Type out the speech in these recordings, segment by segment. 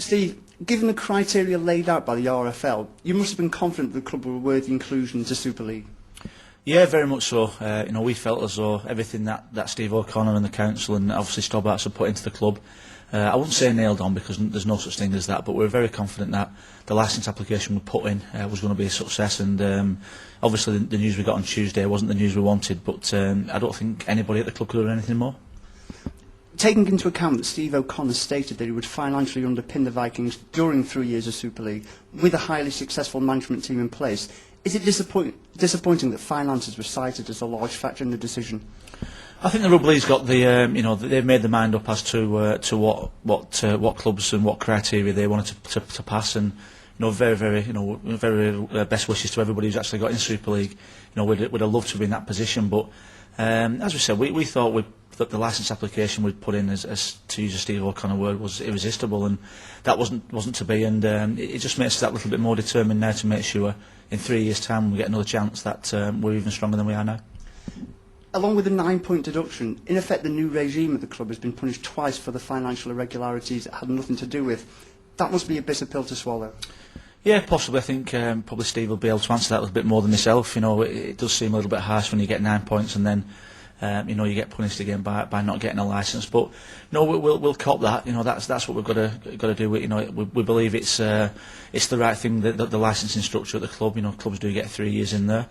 Steve, given the criteria laid out by the RFL, you must have been confident the club were worthy inclusion into Super League. Yeah, very much so. We felt as though everything that Steve O'Connor and the council and obviously Stobbarts had put into the club, I wouldn't say nailed on because there's no such thing as that, but we were very confident that the licence application we put in was going to be a success. And obviously the news we got on Tuesday wasn't the news we wanted, but I don't think anybody at the club could have done anything more. Taking into account that Steve O'Connor stated that he would financially underpin the Vikings during 3 years of Super League with a highly successful management team in place, is it disappointing that finances were cited as a large factor in the decision? I think the Rugby League's got the, they've made their mind up as to what clubs and what criteria they wanted to pass, and very best wishes to everybody who's actually got in Super League. We'd have loved to be in that position, but as we said, we thought that the licence application we'd put in, as to use a Steve O'Connor word, was irresistible, and that wasn't to be. And it just makes us that little bit more determined now to make sure in 3 years' time we get another chance that we're even stronger than we are now. Along with the 9-point deduction, in effect the new regime of the club has been punished twice for the financial irregularities it had nothing to do with. That must be a bitter pill to swallow. Yeah, possibly. I think probably Steve will be able to answer that a little bit more than myself. It does seem a little bit harsh when you get 9 points and then you get punished again by not getting a licence. But no, we'll cop that. That's what we've got to do. We believe it's the right thing, that the licensing structure at the club. Clubs do get 3 years in there.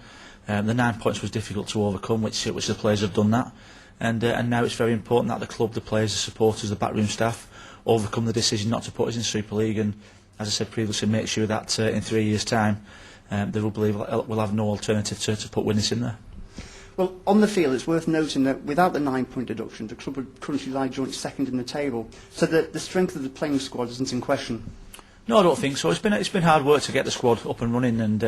The 9 points was difficult to overcome, which the players have done that, and now it's very important that the club, the players, the supporters, the backroom staff overcome the decision not to put us in Super League, and as I said previously, make sure that in 3 years' time the Rugby League will have no alternative to put Widnes in there. Well, on the field, it's worth noting that without the 9-point deduction, the club would currently lie joint second in the table, so that the strength of the playing squad isn't in question. No, I don't think so. It's been hard work to get the squad up and running, and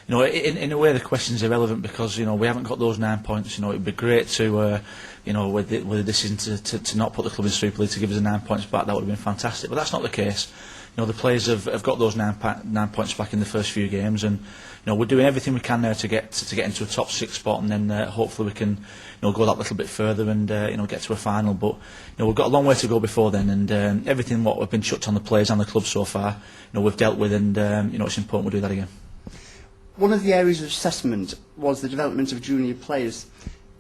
in a way the question's irrelevant because we haven't got those 9 points. It'd be great to with the decision to not put the club in Super League, to give us the 9 points back. That would have been fantastic, but that's not the case. The players have got those 9 points back in the first few games, and we're doing everything we can now to get into a top 6 spot, and then hopefully we can go that little bit further and get to a final. But we've got a long way to go before then, and everything what we've been chucked on the players and the club so far, we've dealt with, and it's important we do that again. One of the areas of assessment was the development of junior players.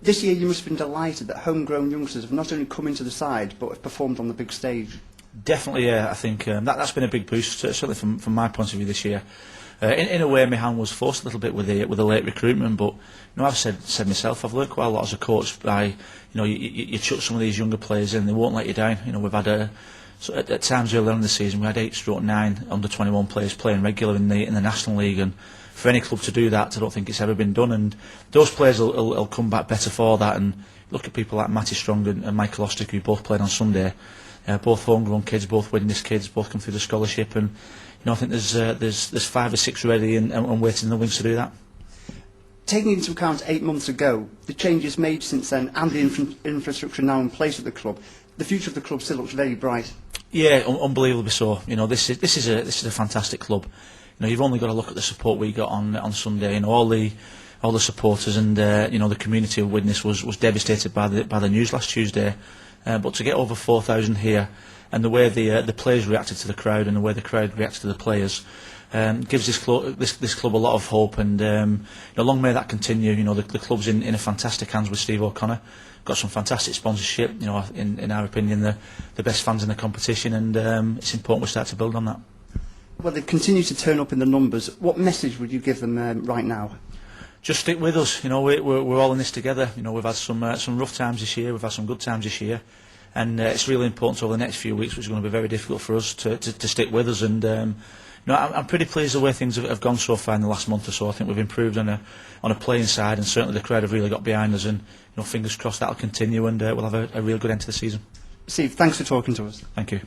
This year you must have been delighted that homegrown youngsters have not only come into the side but have performed on the big stage. Definitely, yeah. I think that's been a big boost, certainly from my point of view this year. In a way, my hand was forced a little bit with the late recruitment, but I've said myself, I've learned quite a lot as a coach by you chuck some of these younger players in, they won't let you down. We've had at times earlier in the season we had 8-9 under 21 players playing regular in the National League, and for any club to do that, I don't think it's ever been done, and those players will come back better for that. And look at people like Matty Strong and Michael Ostick, who both played on Sunday. Both homegrown kids, both Widnes kids, both come through the scholarship, and I think there's 5 or 6 ready and waiting in the wings to do that. Taking into account 8 months ago, the changes made since then, and the infrastructure now in place at the club, the future of the club still looks very bright. Yeah, unbelievably so. This is a fantastic club. You've only got to look at the support we got on Sunday. All the supporters and the community of Widnes was devastated by the news last Tuesday. But to get over 4,000 here, and the way the players reacted to the crowd and the way the crowd reacted to the players, gives this club a lot of hope. And long may that continue. The club's in a fantastic hands with Steve O'Connor. Got some fantastic sponsorship. In our opinion, the best fans in the competition, and it's important we start to build on that. Well, they continue to turn up in the numbers. What message would you give them right now? Just stick with us. We're all in this together. We've had some rough times this year. We've had some good times this year, and it's really important over the next few weeks, which is going to be very difficult for us to stick with us. And I'm pretty pleased the way things have gone so far in the last month or so. I think we've improved on a playing side, and certainly the crowd have really got behind us. And fingers crossed that'll continue, and we'll have a real good end to the season. Steve, thanks for talking to us. Thank you.